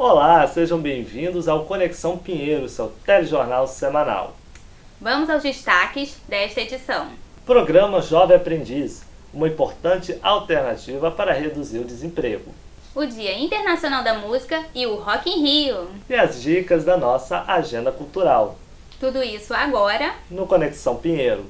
Olá, sejam bem-vindos ao Conexão Pinheiro, seu telejornal semanal. Vamos aos destaques desta edição. Programa Jovem Aprendiz, uma importante alternativa para reduzir o desemprego. O Dia Internacional da Música e o Rock in Rio. E as dicas da nossa agenda cultural. Tudo isso agora no Conexão Pinheiro.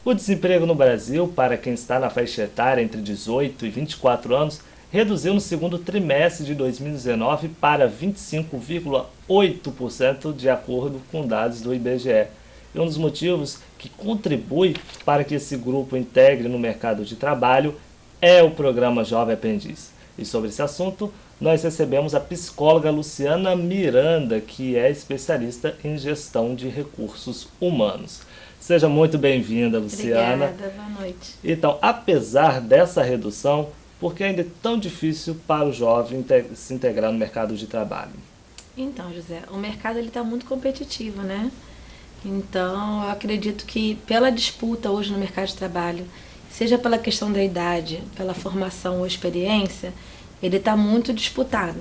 O desemprego no Brasil, para quem está na faixa etária entre 18 e 24 anos, reduziu no segundo trimestre de 2019 para 25,8%, de acordo com dados do IBGE. E um dos motivos que contribui para que esse grupo integre no mercado de trabalho é o programa Jovem Aprendiz. E sobre esse assunto, nós recebemos a psicóloga Luciana Miranda, que é especialista em gestão de recursos humanos. Seja muito bem-vinda, Luciana. Obrigada, boa noite. Então, apesar dessa redução, por que ainda é tão difícil para o jovem se integrar no mercado de trabalho? Então, José, o mercado está muito competitivo, né? Então, eu acredito que pela disputa hoje no mercado de trabalho, seja pela questão da idade, pela formação ou experiência, ele está muito disputado.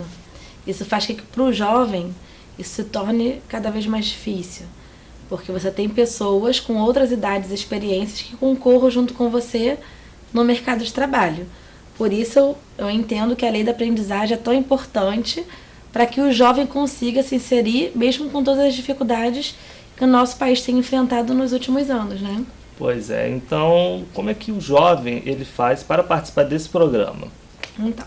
Isso faz com que para o jovem isso se torne cada vez mais difícil. Porque você tem pessoas com outras idades e experiências que concorram junto com você no mercado de trabalho. Por isso, eu entendo que a lei da aprendizagem é tão importante para que o jovem consiga se inserir, mesmo com todas as dificuldades que o nosso país tem enfrentado nos últimos anos, né? Pois é. Então, como é que o jovem ele faz para participar desse programa? Então,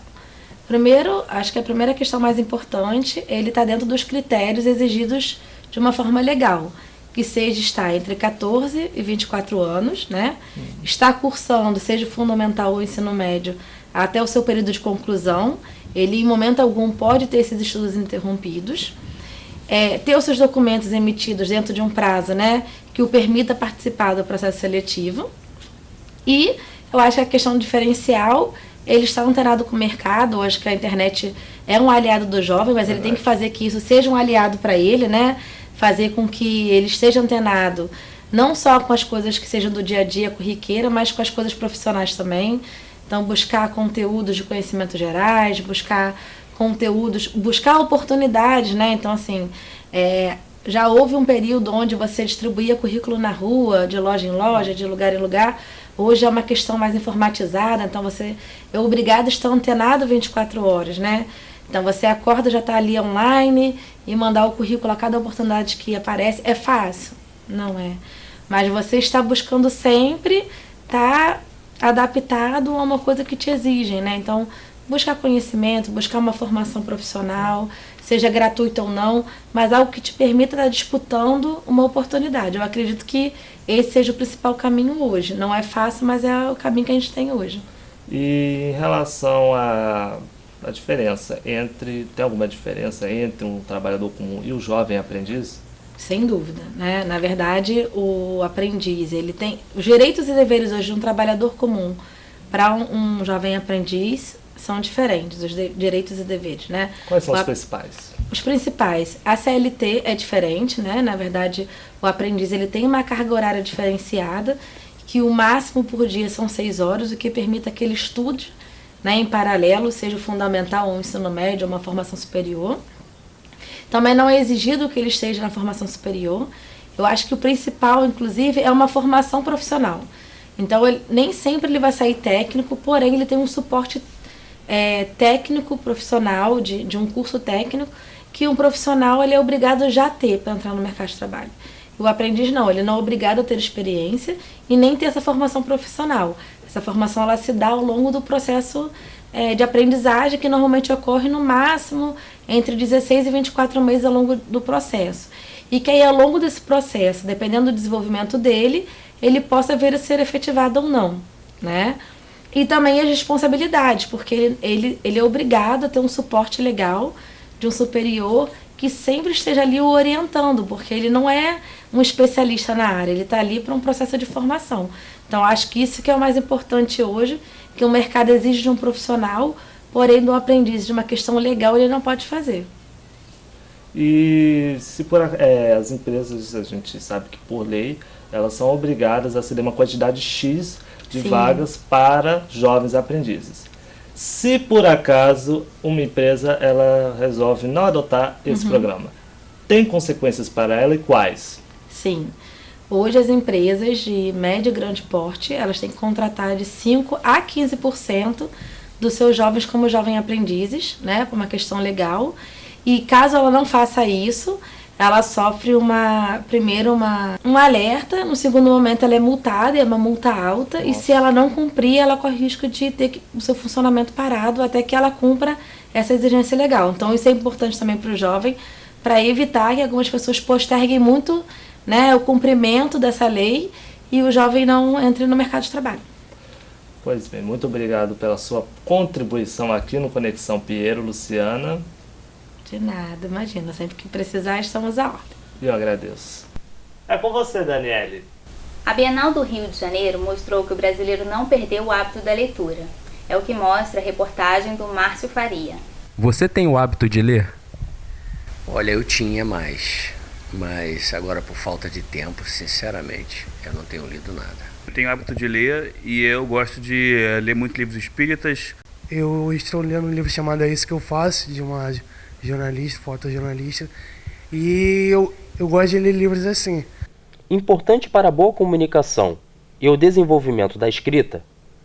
primeiro, acho que a primeira questão mais importante, ele está dentro dos critérios exigidos de uma forma legal, que seja estar entre 14 e 24 anos, né? Está cursando, seja fundamental ou ensino médio, até o seu período de conclusão. Ele, em momento algum, pode ter esses estudos interrompidos. Ter os seus documentos emitidos dentro de um prazo, né, que o permita participar do processo seletivo. E eu acho que a questão diferencial, ele está antenado com o mercado. Eu acho que a internet é um aliado do jovem, mas ele tem que fazer que isso seja um aliado para ele, né? Fazer com que ele esteja antenado, não só com as coisas que sejam do dia a dia, corriqueira, mas com as coisas profissionais também. Então, buscar conteúdos de conhecimentos gerais, buscar conteúdos, buscar oportunidades, né? Então, assim, já houve um período onde você distribuía currículo na rua, de loja em loja, de lugar em lugar. Hoje é uma questão mais informatizada, então você é obrigado a estar antenado 24 horas, né? Então você acorda, já está ali online e mandar o currículo a cada oportunidade que aparece. É fácil? Não é. Mas você está buscando sempre estar adaptado a uma coisa que te exigem, né? Então, buscar conhecimento, buscar uma formação profissional, seja gratuita ou não, mas algo que te permita estar disputando uma oportunidade. Eu acredito que esse seja o principal caminho hoje. Não é fácil, mas é o caminho que a gente tem hoje. E em relação à diferença tem alguma diferença entre um trabalhador comum e o jovem aprendiz? Sem dúvida, né? Na verdade, o aprendiz, ele tem os direitos e deveres hoje de um trabalhador comum para um jovem aprendiz são diferentes, os direitos e deveres, né? Quais são os principais? Os principais, a CLT é diferente, né? Na verdade, o aprendiz ele tem uma carga horária diferenciada, que o máximo por dia são 6 horas, o que permite que ele estude, né, em paralelo, seja o fundamental ou o ensino médio ou uma formação superior. Também não é exigido que ele esteja na formação superior. Eu acho que o principal, inclusive, é uma formação profissional. Então, nem sempre ele vai sair técnico, porém ele tem um suporte técnico profissional, de um curso técnico, que um profissional ele é obrigado já a ter para entrar no mercado de trabalho. O aprendiz não, ele não é obrigado a ter experiência e nem ter essa formação profissional. Essa formação ela se dá ao longo do processo de aprendizagem, que normalmente ocorre no máximo entre 16 e 24 meses ao longo do processo. E que aí ao longo desse processo, dependendo do desenvolvimento dele, ele possa vir a ser efetivado ou não, né? E também as responsabilidades, porque ele é obrigado a ter um suporte legal de um superior que sempre esteja ali o orientando, porque ele não é um especialista na área, ele está ali para um processo de formação. Então, acho que isso que é o mais importante hoje, que o mercado exige de um profissional, porém, do aprendiz, de uma questão legal, ele não pode fazer. E se as empresas, a gente sabe que por lei, elas são obrigadas a ceder uma quantidade X de Sim. vagas para jovens aprendizes. Se por acaso uma empresa ela resolve não adotar esse programa, tem consequências para ela e quais? Sim. Hoje as empresas de médio e grande porte, elas têm que contratar de 5 a 15% dos seus jovens como jovem aprendizes, né, por uma questão legal. E caso ela não faça isso, ela sofre primeiro um alerta, no segundo momento ela é multada, é uma multa alta, e se ela não cumprir, ela corre risco de ter o seu funcionamento parado até que ela cumpra essa exigência legal. Então isso é importante também para o jovem, para evitar que algumas pessoas posterguem muito, né, o cumprimento dessa lei e o jovem não entre no mercado de trabalho. Pois bem, muito obrigado pela sua contribuição aqui no Conexão Pinheiro, Luciana. De nada, imagina, sempre que precisar estamos à ordem. E eu agradeço. É com você, Daniele. A Bienal do Rio de Janeiro mostrou que o brasileiro não perdeu o hábito da leitura. É o que mostra a reportagem do Márcio Faria. Você tem o hábito de ler? Olha, eu tinha mais, mas agora por falta de tempo, sinceramente, eu não tenho lido nada. Eu tenho o hábito de ler e eu gosto de ler muitos livros espíritas. Eu estou lendo um livro chamado É Isso Que Eu Faço, de uma jornalista, fotojornalista, e eu gosto de ler livros assim. Importante para a boa comunicação e o desenvolvimento da escrita,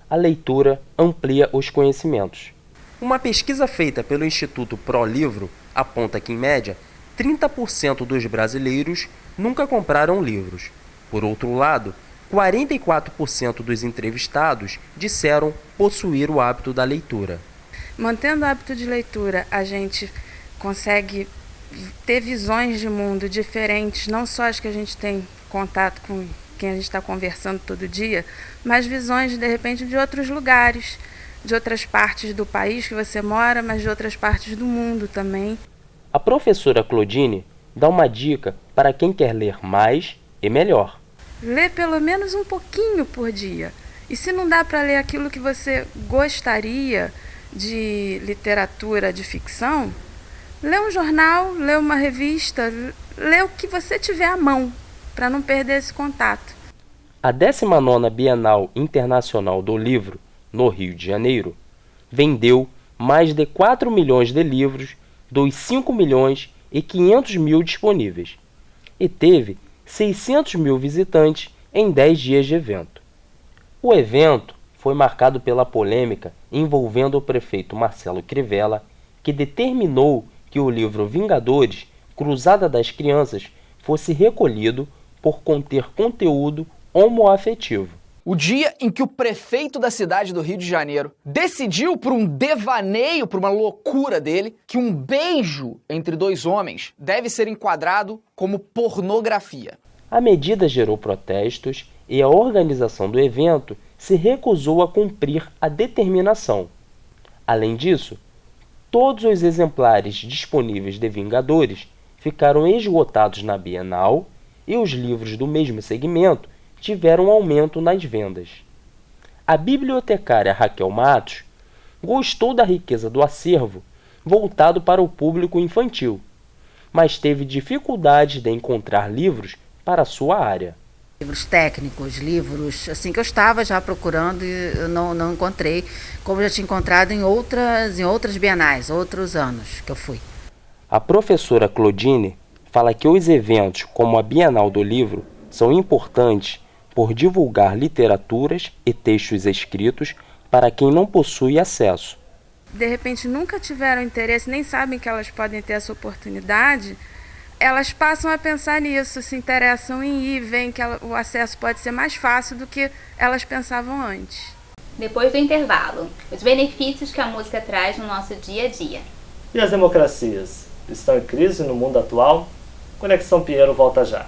a leitura amplia os conhecimentos. Uma pesquisa feita pelo Instituto ProLivro aponta que, em média, 30% dos brasileiros nunca compraram livros. Por outro lado, 44% dos entrevistados disseram possuir o hábito da leitura. Mantendo o hábito de leitura, a gente consegue ter visões de mundo diferentes, não só as que a gente tem contato com quem a gente está conversando todo dia, mas visões, de repente, de outros lugares, de outras partes do país que você mora, mas de outras partes do mundo também. A professora Claudine dá uma dica para quem quer ler mais e melhor. Lê pelo menos um pouquinho por dia. E se não dá para ler aquilo que você gostaria de literatura, de ficção, lê um jornal, lê uma revista, lê o que você tiver à mão, para não perder esse contato. A 19ª Bienal Internacional do Livro, no Rio de Janeiro, vendeu mais de 4 milhões de livros dos 5 milhões e 500 mil disponíveis e teve 600 mil visitantes em 10 dias de evento. O evento foi marcado pela polêmica envolvendo o prefeito Marcelo Crivella, que determinou que o livro Vingadores, Cruzada das Crianças, fosse recolhido por conter conteúdo homoafetivo. O dia em que o prefeito da cidade do Rio de Janeiro decidiu, por um devaneio, por uma loucura dele, que um beijo entre dois homens deve ser enquadrado como pornografia. A medida gerou protestos e a organização do evento se recusou a cumprir a determinação. Além disso, todos os exemplares disponíveis de Vingadores ficaram esgotados na Bienal e os livros do mesmo segmento tiveram um aumento nas vendas. A bibliotecária Raquel Matos gostou da riqueza do acervo voltado para o público infantil, mas teve dificuldade de encontrar livros para a sua área. Livros técnicos, livros assim que eu estava já procurando e eu não encontrei, como eu já tinha encontrado em outras bienais, outros anos que eu fui. A professora Claudine fala que os eventos como a Bienal do Livro são importantes por divulgar literaturas e textos escritos para quem não possui acesso. De repente nunca tiveram interesse, nem sabem que elas podem ter essa oportunidade, elas passam a pensar nisso, se interessam em ir, veem que o acesso pode ser mais fácil do que elas pensavam antes. Depois do intervalo, os benefícios que a música traz no nosso dia a dia. E as democracias estão em crise no mundo atual? Conexão Pinheiro volta já.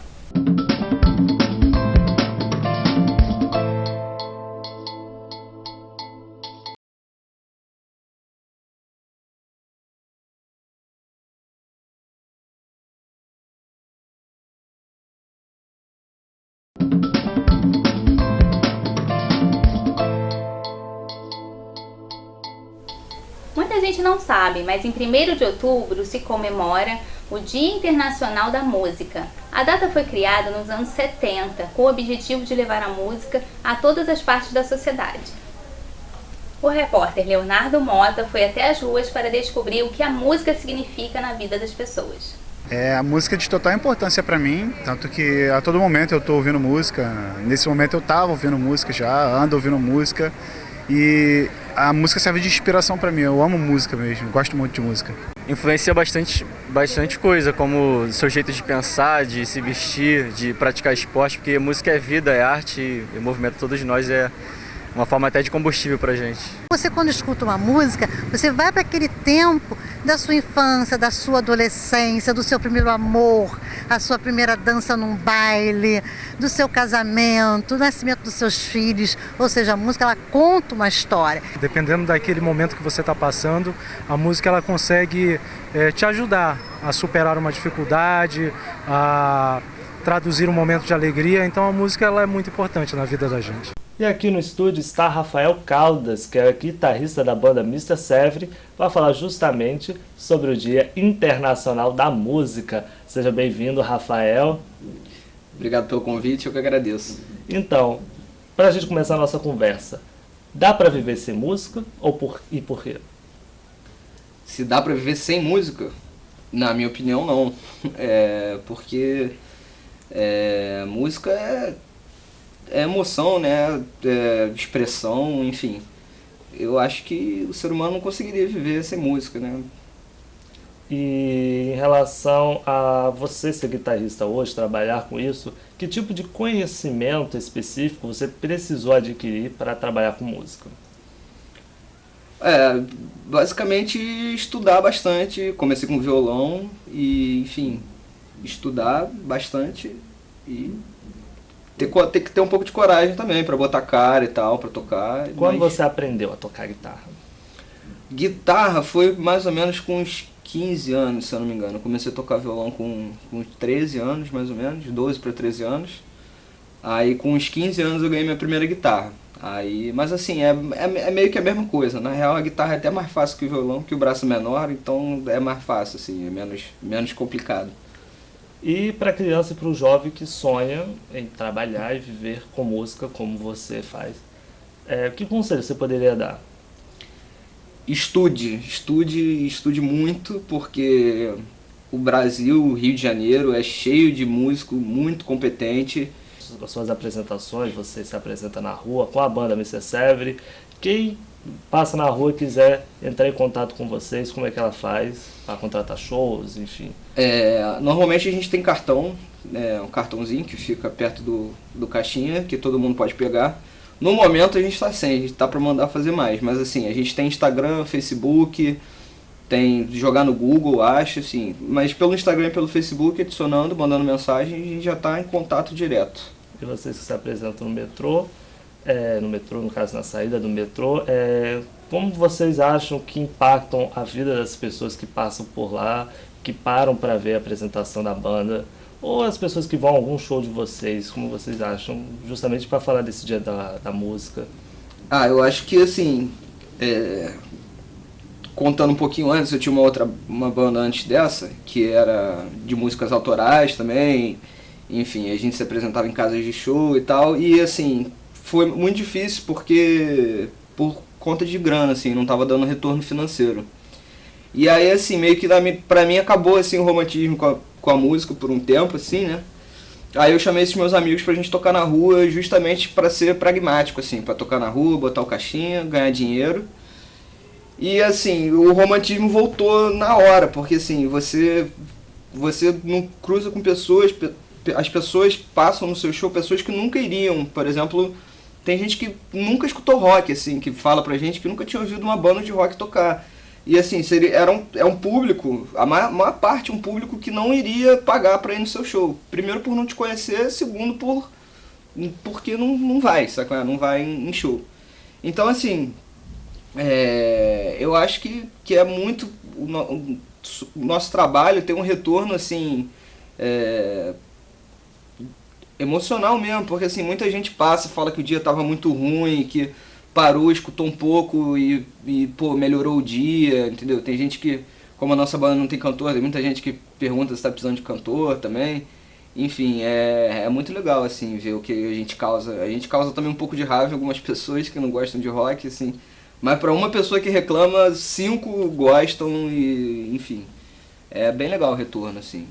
Muita gente não sabe, mas em 1º de outubro se comemora o Dia Internacional da Música. A data foi criada nos anos 70, com o objetivo de levar a música a todas as partes da sociedade. O repórter Leonardo Mota foi até as ruas para descobrir o que a música significa na vida das pessoas. A música é de total importância para mim, tanto que a todo momento eu estou ouvindo música. Nesse momento eu estava ouvindo música já, ando ouvindo música. E a música serve de inspiração para mim, eu amo música mesmo, gosto muito de música. Influencia bastante coisa, como o seu jeito de pensar, de se vestir, de praticar esporte, porque música é vida, é arte e movimento todos nós, é uma forma até de combustível pra gente. Você, quando escuta uma música, você vai para aquele tempo da sua infância, da sua adolescência, do seu primeiro amor, a sua primeira dança num baile, do seu casamento, do nascimento dos seus filhos. Ou seja, a música, ela conta uma história. Dependendo daquele momento que você está passando, a música ela consegue te ajudar a superar uma dificuldade, a traduzir um momento de alegria. Então a música ela é muito importante na vida da gente. E aqui no estúdio está Rafael Caldas, que é guitarrista da banda Mr. Sevre, para falar justamente sobre o Dia Internacional da Música. Seja bem-vindo, Rafael. Obrigado pelo convite, eu que agradeço. Então, para a gente começar a nossa conversa, dá para viver sem música e por quê? Se dá para viver sem música? Na minha opinião, não. Porque música é emoção, né? Expressão, enfim. Eu acho que o ser humano não conseguiria viver sem música, né? E em relação a você ser guitarrista hoje, trabalhar com isso, que tipo de conhecimento específico você precisou adquirir para trabalhar com música? Basicamente estudar bastante. Comecei com violão e, enfim, estudar bastante e ter que ter um pouco de coragem também para botar cara e tal, para tocar. Quando você aprendeu a tocar guitarra? Guitarra foi mais ou menos com uns 15 anos, se eu não me engano. Eu comecei a tocar violão com uns 13 anos, mais ou menos, 12 para 13 anos. Aí com uns 15 anos eu ganhei minha primeira guitarra. Mas assim, é meio que a mesma coisa. Na real a guitarra é até mais fácil que o violão, que o braço é menor, então é mais fácil, assim, é menos complicado. E para a criança e para o jovem que sonha em trabalhar e viver com música como você faz, que conselho você poderia dar? Estude muito, porque o Brasil, o Rio de Janeiro, é cheio de músico muito competente. As suas apresentações, você se apresenta na rua com a banda Mr. Sevre. Quem passa na rua e quiser entrar em contato com vocês, como é que ela faz para contratar shows, enfim? Normalmente a gente tem cartão, um cartãozinho que fica perto do caixinha, que todo mundo pode pegar. No momento a gente está sem, a gente está para mandar fazer mais, mas assim, a gente tem Instagram, Facebook, tem jogar no Google, acho, assim, mas pelo Instagram e pelo Facebook, adicionando, mandando mensagem, a gente já está em contato direto. E vocês que se apresentam no metrô, no caso na saída do metrô, como vocês acham que impactam a vida das pessoas que passam por lá, que param para ver a apresentação da banda, ou as pessoas que vão a algum show de vocês, como vocês acham, justamente para falar desse dia da música? Eu acho que assim, contando um pouquinho antes, eu tinha uma banda antes dessa, que era de músicas autorais também, enfim, a gente se apresentava em casas de show e tal, e assim, foi muito difícil porque por conta de grana, assim, não estava dando retorno financeiro. E aí, assim, meio que pra mim acabou assim, o romantismo com a música por um tempo, assim, né? Aí eu chamei esses meus amigos pra gente tocar na rua justamente pra ser pragmático, assim, pra tocar na rua, botar o caixinha, ganhar dinheiro. E assim, o romantismo voltou na hora, porque assim, você não cruza com pessoas, as pessoas passam no seu show, pessoas que nunca iriam, por exemplo, tem gente que nunca escutou rock, assim, que fala pra gente que nunca tinha ouvido uma banda de rock tocar. E assim, é um público, a maior parte um público que não iria pagar pra ir no seu show. Primeiro por não te conhecer, segundo porque não vai, sabe? Não vai em show. Então assim, eu acho que é muito... O nosso trabalho tem um retorno assim... emocional mesmo, porque assim, muita gente passa, fala que o dia estava muito ruim, que parou, escutou um pouco e melhorou o dia, entendeu? Tem gente que como a nossa banda não tem cantor, tem muita gente que pergunta se tá precisando de cantor também. Enfim, é muito legal, assim, ver o que a gente causa. A gente causa também um pouco de raiva em algumas pessoas que não gostam de rock, assim. Mas para uma pessoa que reclama, 5 gostam e, enfim, é bem legal o retorno, assim.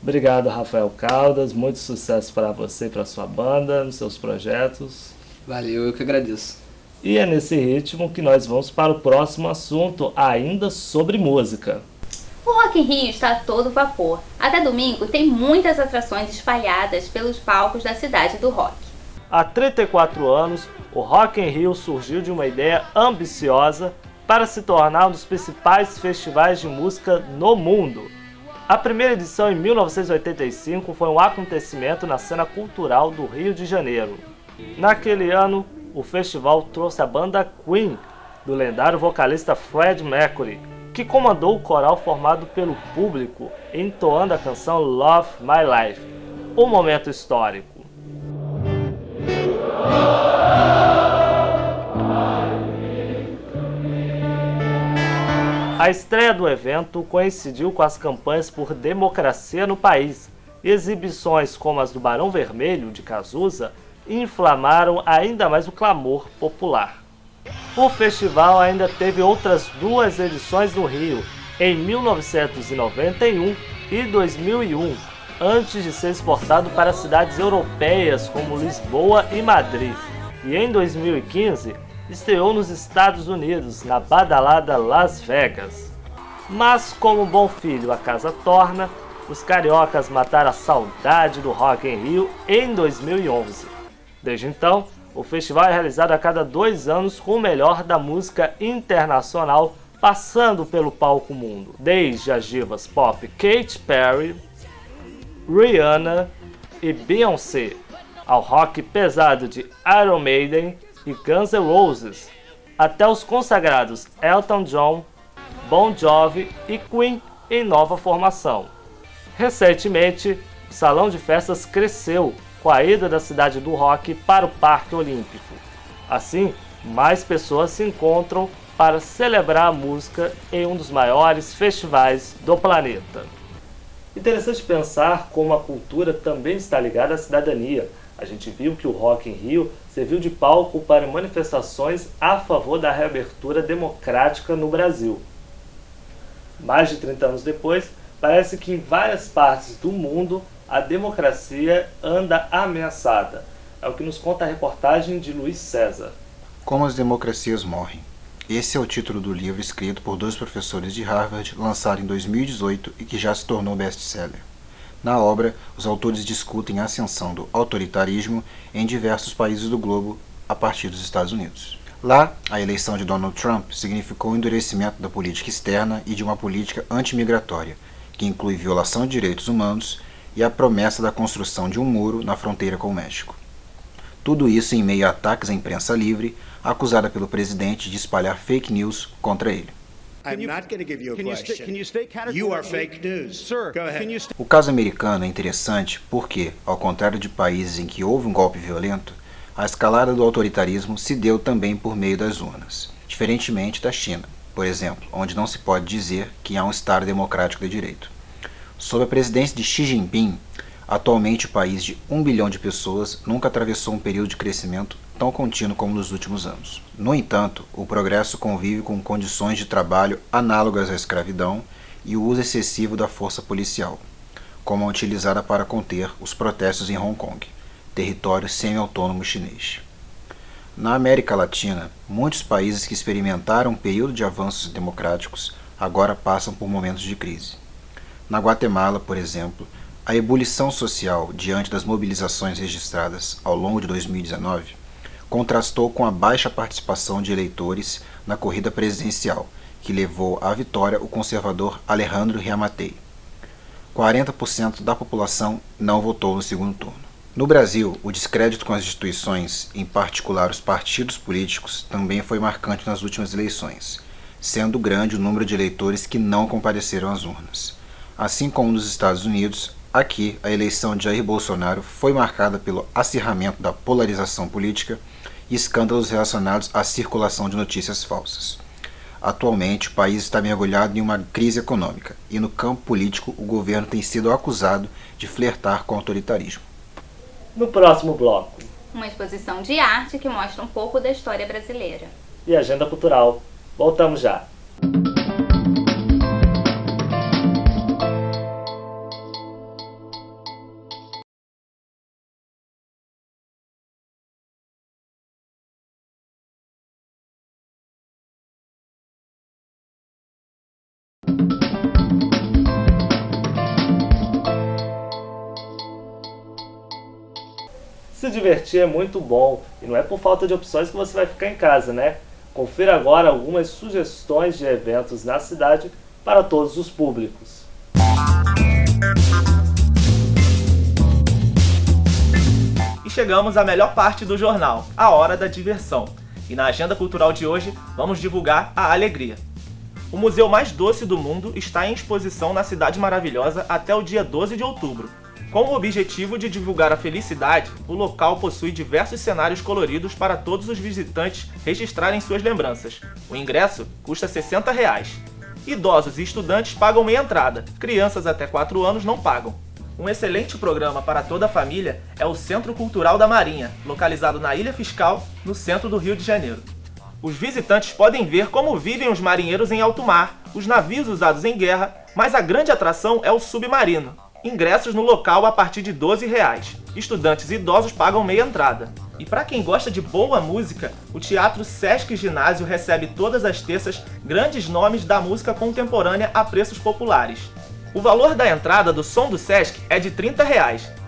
Obrigado, Rafael Caldas. Muito sucesso para você e para sua banda, nos seus projetos. Valeu, eu que agradeço. E é nesse ritmo que nós vamos para o próximo assunto, ainda sobre música. O Rock in Rio está a todo vapor. Até domingo tem muitas atrações espalhadas pelos palcos da cidade do rock. Há 34 anos, o Rock in Rio surgiu de uma ideia ambiciosa para se tornar um dos principais festivais de música no mundo. A primeira edição, em 1985, foi um acontecimento na cena cultural do Rio de Janeiro. Naquele ano, o festival trouxe a banda Queen, do lendário vocalista Freddie Mercury, que comandou o coral formado pelo público, entoando a canção Love My Life, um momento histórico. A estreia do evento coincidiu com as campanhas por democracia no país, e exibições como as do Barão Vermelho, de Cazuza, inflamaram ainda mais o clamor popular. O festival ainda teve outras 2 edições no Rio, em 1991 e 2001, antes de ser exportado para cidades europeias como Lisboa e Madrid. E em 2015, estreou nos Estados Unidos, na badalada Las Vegas. Mas como bom filho a casa torna, os cariocas mataram a saudade do Rock in Rio em 2011. Desde então, o festival é realizado a cada 2 anos com o melhor da música internacional, passando pelo palco mundo, desde as divas pop Katy Perry, Rihanna e Beyoncé, ao rock pesado de Iron Maiden e Guns N' Roses, até os consagrados Elton John, Bon Jovi e Queen em nova formação. Recentemente, o salão de festas cresceu com a ida da cidade do rock para o Parque Olímpico. Assim, mais pessoas se encontram para celebrar a música em um dos maiores festivais do planeta. Interessante pensar como a cultura também está ligada à cidadania. A gente viu que o Rock in Rio serviu de palco para manifestações a favor da reabertura democrática no Brasil. Mais de 30 anos depois, parece que em várias partes do mundo a democracia anda ameaçada. É o que nos conta a reportagem de Luiz César. Como as democracias morrem. Esse é o título do livro escrito por 2 professores de Harvard, lançado em 2018 e que já se tornou best-seller. Na obra, os autores discutem a ascensão do autoritarismo em diversos países do globo a partir dos Estados Unidos. Lá, a eleição de Donald Trump significou o endurecimento da política externa e de uma política antimigratória, que inclui violação de direitos humanos e a promessa da construção de um muro na fronteira com o México. Tudo isso em meio a ataques à imprensa livre, acusada pelo presidente de espalhar fake news contra ele. O caso americano é interessante porque, ao contrário de países em que houve um golpe violento, a escalada do autoritarismo se deu também por meio das urnas, diferentemente da China, por exemplo, onde não se pode dizer que há um Estado democrático de direito. Sob a presidência de Xi Jinping, atualmente o país de 1 bilhão de pessoas nunca atravessou um período de crescimento tão contínuo como nos últimos anos. No entanto, o progresso convive com condições de trabalho análogas à escravidão e o uso excessivo da força policial, como a utilizada para conter os protestos em Hong Kong, território semi-autônomo chinês. Na América Latina, muitos países que experimentaram um período de avanços democráticos agora passam por momentos de crise. Na Guatemala, por exemplo, a ebulição social diante das mobilizações registradas ao longo de 2019 contrastou com a baixa participação de eleitores na corrida presidencial, que levou à vitória o conservador Alejandro Giammattei. 40% da população não votou no segundo turno. No Brasil, o descrédito com as instituições, em particular os partidos políticos, também foi marcante nas últimas eleições, sendo grande o número de eleitores que não compareceram às urnas. Assim como nos Estados Unidos, aqui a eleição de Jair Bolsonaro foi marcada pelo acirramento da polarização política e escândalos relacionados à circulação de notícias falsas. Atualmente, o país está mergulhado em uma crise econômica e no campo político o governo tem sido acusado de flertar com o autoritarismo. No próximo bloco, uma exposição de arte que mostra um pouco da história brasileira. E agenda cultural. Voltamos já. Se divertir é muito bom e não é por falta de opções que você vai ficar em casa, né? Confira agora algumas sugestões de eventos na cidade para todos os públicos. E chegamos à melhor parte do jornal, a hora da diversão. E na agenda cultural de hoje, vamos divulgar a alegria. O museu mais doce do mundo está em exposição na Cidade Maravilhosa até o dia 12 de outubro. Com o objetivo de divulgar a felicidade, o local possui diversos cenários coloridos para todos os visitantes registrarem suas lembranças. O ingresso custa R$ 60. Idosos e estudantes pagam meia entrada, crianças até 4 anos não pagam. Um excelente programa para toda a família é o Centro Cultural da Marinha, localizado na Ilha Fiscal, no centro do Rio de Janeiro. Os visitantes podem ver como vivem os marinheiros em alto mar, os navios usados em guerra, mas a grande atração é o submarino. Ingressos no local a partir de R$ 12. Estudantes e idosos pagam meia entrada. E para quem gosta de boa música, o Teatro Sesc Ginásio recebe todas as terças grandes nomes da música contemporânea a preços populares. O valor da entrada do Som do Sesc é de R$ 30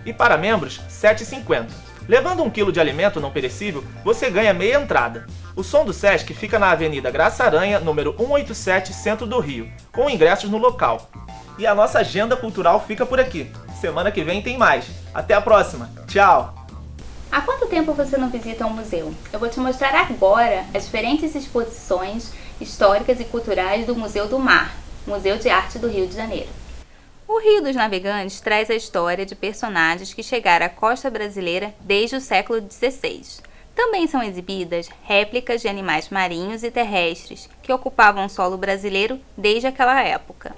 e para membros R$ 7,50. Levando 1 quilo de alimento não perecível, você ganha meia entrada. O Som do Sesc fica na Avenida Graça Aranha, número 187, centro do Rio, com ingressos no local. E a nossa agenda cultural fica por aqui. Semana que vem tem mais. Até a próxima. Tchau! Há quanto tempo você não visita um museu? Eu vou te mostrar agora as diferentes exposições históricas e culturais do Museu do Mar, Museu de Arte do Rio de Janeiro. O Rio dos Navegantes traz a história de personagens que chegaram à costa brasileira desde o século XVI. Também são exibidas réplicas de animais marinhos e terrestres que ocupavam o solo brasileiro desde aquela época.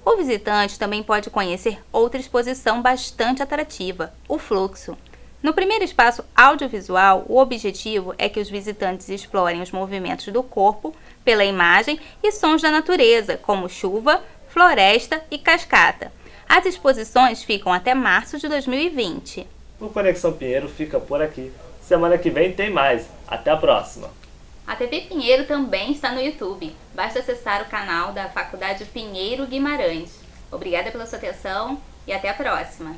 O visitante também pode conhecer outra exposição bastante atrativa, o Fluxo. No primeiro espaço audiovisual, o objetivo é que os visitantes explorem os movimentos do corpo pela imagem e sons da natureza, como chuva, floresta e cascata. As exposições ficam até março de 2020. O Conexão Pinheiro fica por aqui. Semana que vem tem mais. Até a próxima! A TV Pinheiro também está no YouTube. Basta acessar o canal da Faculdade Pinheiro Guimarães. Obrigada pela sua atenção e até a próxima!